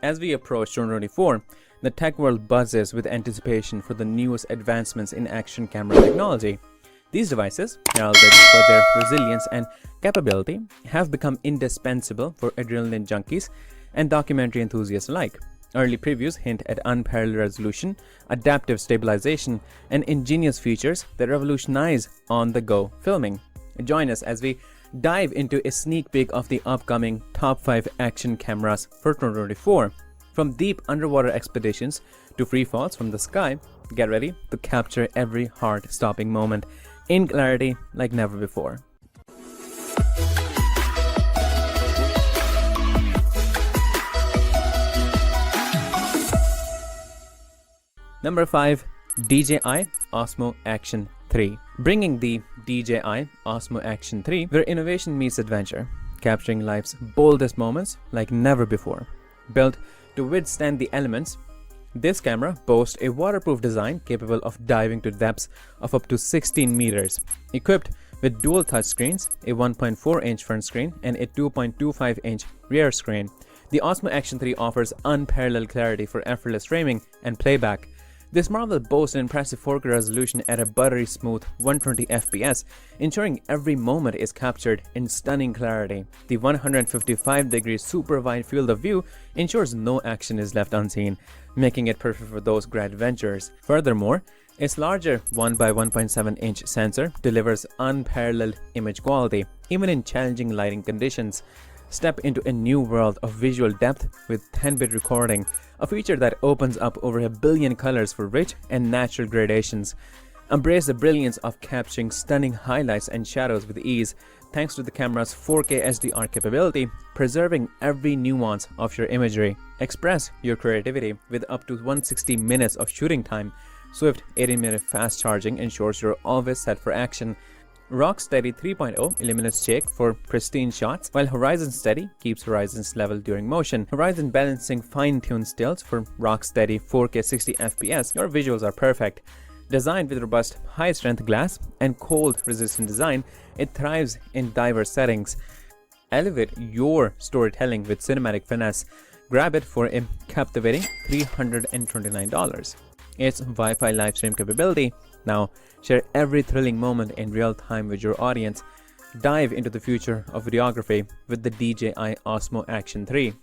As we approach 2024, the tech world buzzes with anticipation for the newest advancements in action camera technology. These devices, heralded for their resilience and capability, have become indispensable for adrenaline junkies and documentary enthusiasts alike. Early previews hint at unparalleled resolution, adaptive stabilization, and ingenious features that revolutionize on-the-go filming. Join us as we dive into a sneak peek of the upcoming top 5 action cameras for 2024. From deep underwater expeditions to free falls from the sky, get ready to capture every heart-stopping moment in clarity like never before. Number 5. DJI Osmo Action 3. Bringing the DJI Osmo Action 3, where innovation meets adventure, capturing life's boldest moments like never before. Built to withstand the elements, this camera boasts a waterproof design capable of diving to depths of up to 16 meters. Equipped with dual touchscreens, a 1.4-inch front screen, and a 2.25-inch rear screen, the Osmo Action 3 offers unparalleled clarity for effortless framing and playback. This marvel boasts an impressive 4K resolution at a buttery smooth 120 FPS, ensuring every moment is captured in stunning clarity. The 155-degree super wide field of view ensures no action is left unseen, making it perfect for those grad adventurers. Furthermore, its larger 1x1.7-inch sensor delivers unparalleled image quality, even in challenging lighting conditions. Step into a new world of visual depth with 10-bit recording, a feature that opens up over a billion colors for rich and natural gradations. Embrace the brilliance of capturing stunning highlights and shadows with ease, thanks to the camera's 4K HDR capability, preserving every nuance of your imagery. Express your creativity with up to 160 minutes of shooting time. Swift 18-minute fast charging ensures you're always set for action. Rock Steady 3.0 eliminates shake for pristine shots, while Horizon Steady keeps horizons level during motion. Horizon Balancing fine-tuned stills for rock steady 4K 60 FPS. Your visuals are perfect. Designed with robust high-strength glass and cold-resistant design, it thrives in diverse settings. Elevate your storytelling with cinematic finesse. Grab it for a captivating $329. Its Wi-Fi live stream capability. Now, share every thrilling moment in real time with your audience. Dive into the future of videography with the DJI Osmo Action 3.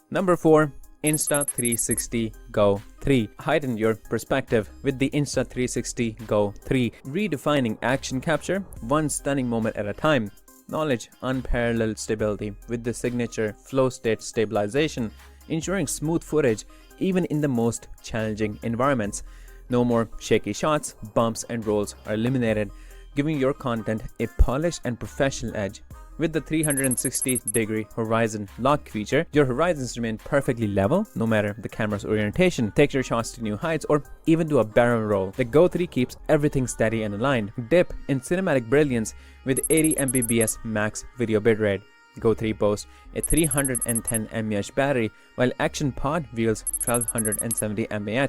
Number 4. Insta360 Go3. Heighten your perspective with the Insta360 Go3, redefining action capture one stunning moment at a time. Knowledge unparalleled stability with the signature flow state stabilization, ensuring smooth footage even in the most challenging environments. No more shaky shots, bumps and rolls are eliminated, giving your content a polished and professional edge. With the 360-degree horizon lock feature, your horizons remain perfectly level no matter the camera's orientation. Take your shots to new heights or even do a barrel roll. The Go3 keeps everything steady and aligned. Dip in cinematic brilliance with 80 Mbps max video bitrate. Go3 boasts a 310 mAh battery, while Action Pod wields 1270 mAh.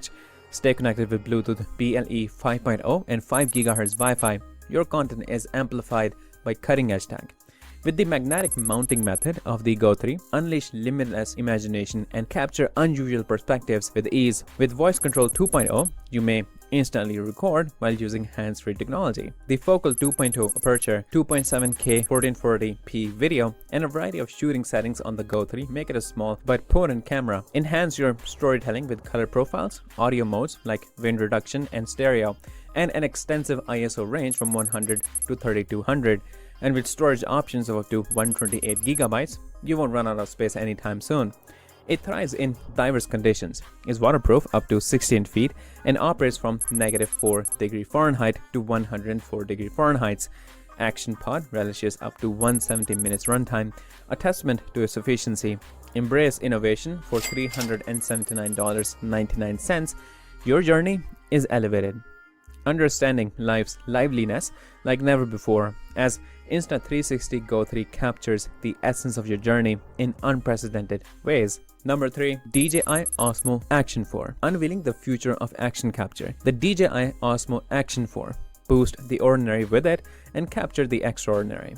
Stay connected with Bluetooth BLE 5.0 and 5 GHz Wi-Fi. Your content is amplified by cutting-edge tech. With the magnetic mounting method of the Go3, unleash limitless imagination and capture unusual perspectives with ease. With Voice Control 2.0, you may instantly record while using hands-free technology. The focal 2.0 aperture, 2.7K 1440p video, and a variety of shooting settings on the Go3 make it a small but potent camera. Enhance your storytelling with color profiles, audio modes like wind reduction and stereo, and an extensive ISO range from 100 to 3200. And with storage options of up to 128 gigabytes, you won't run out of space anytime soon. It thrives in diverse conditions, is waterproof up to 16 feet, and operates from -4°F to 104°F. Action Pod relishes up to 170 minutes runtime, a testament to its efficiency. Embrace innovation for $379.99. Your journey is elevated. Understanding life's liveliness like never before, as Insta360 Go3 captures the essence of your journey in unprecedented ways. Number 3. DJI Osmo Action 4. Unveiling the future of action capture. The DJI Osmo Action 4 boost the ordinary with it and capture the extraordinary.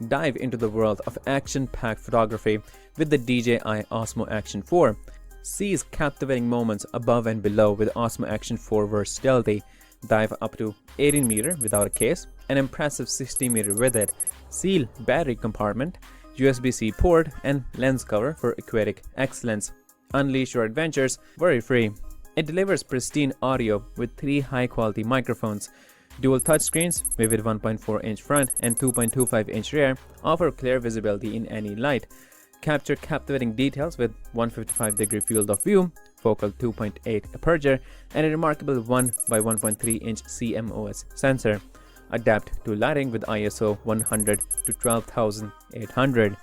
Dive into the world of action-packed photography with the DJI Osmo Action 4. Seize captivating moments above and below with Osmo Action 4 Verse Stealthy. Dive up to 18 meter without a case, an impressive 60 meter with it, seal battery compartment, USB-C port, and lens cover for aquatic excellence. Unleash your adventures worry-free. It delivers pristine audio with 3 high-quality microphones. Dual touchscreens, vivid 1.4-inch front and 2.25-inch rear, offer clear visibility in any light. Capture captivating details with 155-degree field of view, focal 2.8 aperture, and a remarkable 1 by 1.3-inch CMOS sensor. Adapt to lighting with ISO 100 to 12,800.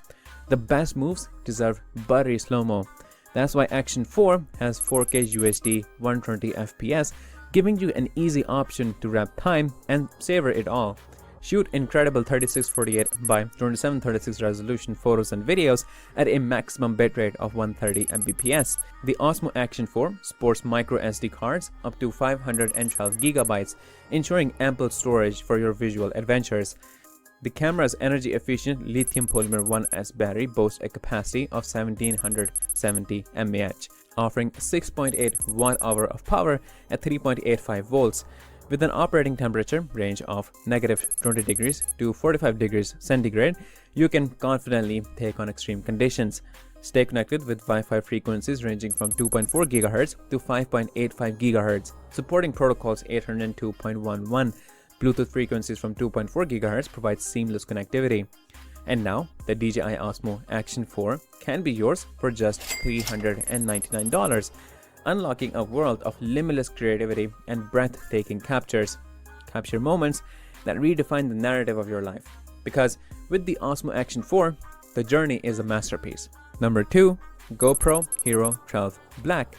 The best moves deserve buttery slow-mo. That's why Action 4 has 4K UHD 120 FPS, giving you an easy option to wrap time and savor it all. Shoot incredible 3648 by 2736 resolution photos and videos at a maximum bitrate of 130 Mbps. The Osmo Action 4 sports micro SD cards up to 512 GB, ensuring ample storage for your visual adventures. The camera's energy-efficient lithium polymer 1S battery boasts a capacity of 1770 mAh, offering 6.8 watt-hour of power at 3.85 volts. With an operating temperature range of -20 degrees to 45 degrees centigrade, you can confidently take on extreme conditions. Stay connected with Wi-Fi frequencies ranging from 2.4 GHz to 5.85 GHz, supporting protocols 802.11. Bluetooth frequencies from 2.4 GHz provide seamless connectivity. And now, the DJI Osmo Action 4 can be yours for just $399. Unlocking a world of limitless creativity and breathtaking captures. Capture moments that redefine the narrative of your life. Because with the Osmo Action 4, the journey is a masterpiece. Number 2. GoPro Hero 12 Black.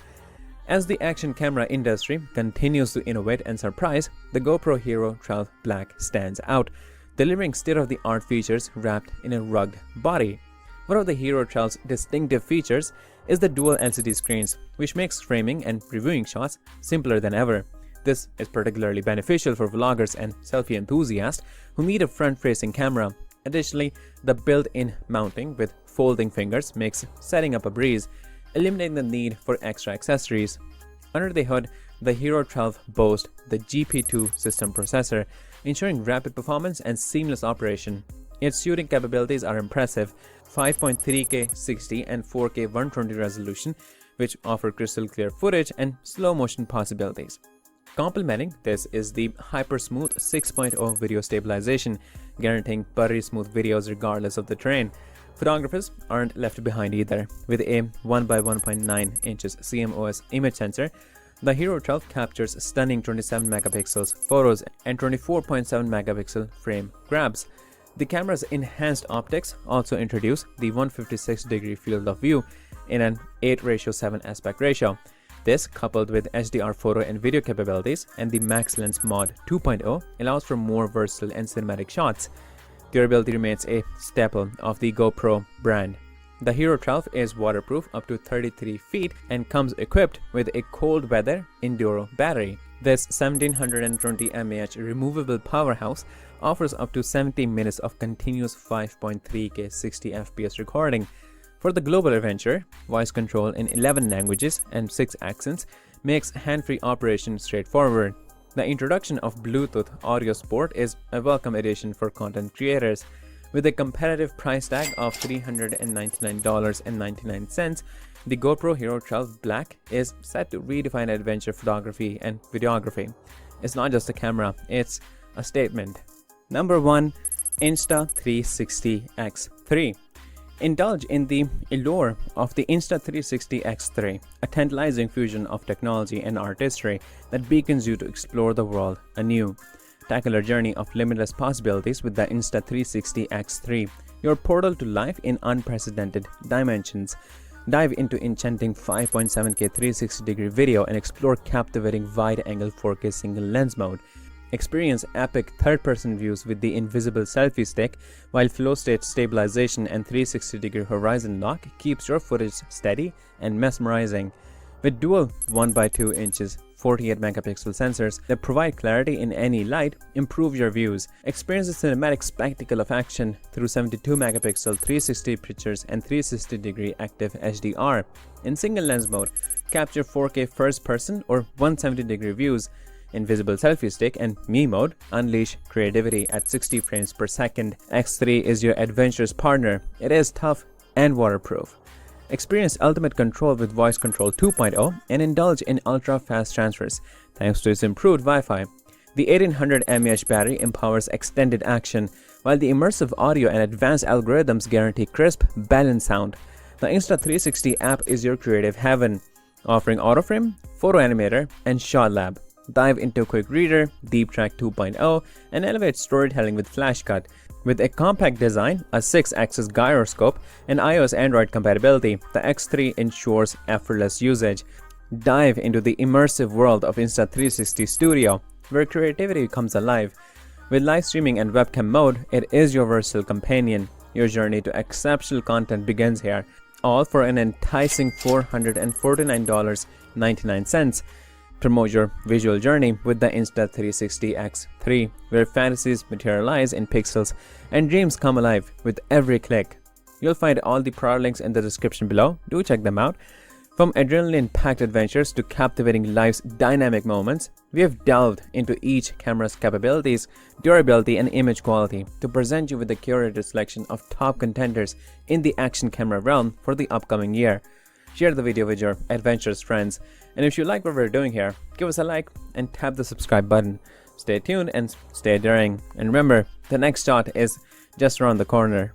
As the action camera industry continues to innovate and surprise, the GoPro Hero 12 Black stands out, delivering state-of-the-art features wrapped in a rugged body. One of the Hero 12's distinctive features is the dual LCD screens, which makes framing and reviewing shots simpler than ever. This is particularly beneficial for vloggers and selfie enthusiasts who need a front-facing camera. Additionally, the built-in mounting with folding fingers makes setting up a breeze, eliminating the need for extra accessories. Under the hood, the Hero 12 boasts the GP2 system processor, ensuring rapid performance and seamless operation. Its shooting capabilities are impressive: 5.3K 60 and 4K 120 resolution, which offer crystal clear footage and slow motion possibilities. Complementing this is the hyper-smooth 6.0 video stabilization, guaranteeing buttery smooth videos regardless of the terrain. Photographers aren't left behind either. With a 1 by 1.9 inches CMOS image sensor, the Hero 12 captures stunning 27 megapixels photos and 24.7 megapixel frame grabs. The camera's enhanced optics also introduce the 156-degree field of view in an 8:7 aspect ratio. This, coupled with HDR photo and video capabilities and the Max Lens Mod 2.0, allows for more versatile and cinematic shots. Durability remains a staple of the GoPro brand. The Hero 12 is waterproof up to 33 feet and comes equipped with a cold weather Enduro battery. This 1720 mAh removable powerhouse offers up to 70 minutes of continuous 5.3K 60 FPS recording. For the global adventure, voice control in 11 languages and 6 accents makes hand-free operation straightforward. The introduction of Bluetooth audio support is a welcome addition for content creators. With a competitive price tag of $399.99, the GoPro Hero 12 Black is set to redefine adventure photography and videography. It's not just a camera, it's a statement. Number 1. Insta360 X3. Indulge in the allure of the Insta360 X3, a tantalizing fusion of technology and artistry that beckons you to explore the world anew. Tackle a journey of limitless possibilities with the Insta360 X3, your portal to life in unprecedented dimensions. Dive into enchanting 5.7K 360-degree video and explore captivating wide-angle 4K single lens mode. Experience epic third-person views with the invisible selfie stick, while flow state stabilization and 360-degree horizon lock keeps your footage steady and mesmerizing. With dual 1x2 inches 48 megapixel sensors that provide clarity in any light, improve your views. Experience the cinematic spectacle of action through 72 megapixel 360 pictures and 360-degree active HDR. In single lens mode, capture 4K first person or 170-degree views. In visible selfie stick and me mode, unleash creativity at 60 frames per second. X3 is your adventurous partner. It is tough and waterproof. Experience ultimate control with Voice Control 2.0 and indulge in ultra-fast transfers thanks to its improved Wi-Fi. The 1800 mAh battery empowers extended action, while the immersive audio and advanced algorithms guarantee crisp, balanced sound. The Insta360 app is your creative heaven, offering autoframe, photo animator, and shot lab. Dive into Quick Reader, Deep Track 2.0, and elevate storytelling with Flash Cut. With a compact design, a 6-axis gyroscope, and iOS Android compatibility, the X3 ensures effortless usage. Dive into the immersive world of Insta360 Studio, where creativity comes alive. With live streaming and webcam mode, it is your versatile companion. Your journey to exceptional content begins here, all for an enticing $449.99. Promote your visual journey with the Insta360 X3, where fantasies materialize in pixels and dreams come alive with every click. You'll find all the product links in the description below. Do check them out. From adrenaline-packed adventures to captivating life's dynamic moments, we have delved into each camera's capabilities, durability, and image quality to present you with a curated selection of top contenders in the action camera realm for the upcoming year. Share the video with your adventurous friends. And if you like what we're doing here, give us a like and tap the subscribe button. Stay tuned and stay daring. And remember, the next shot is just around the corner.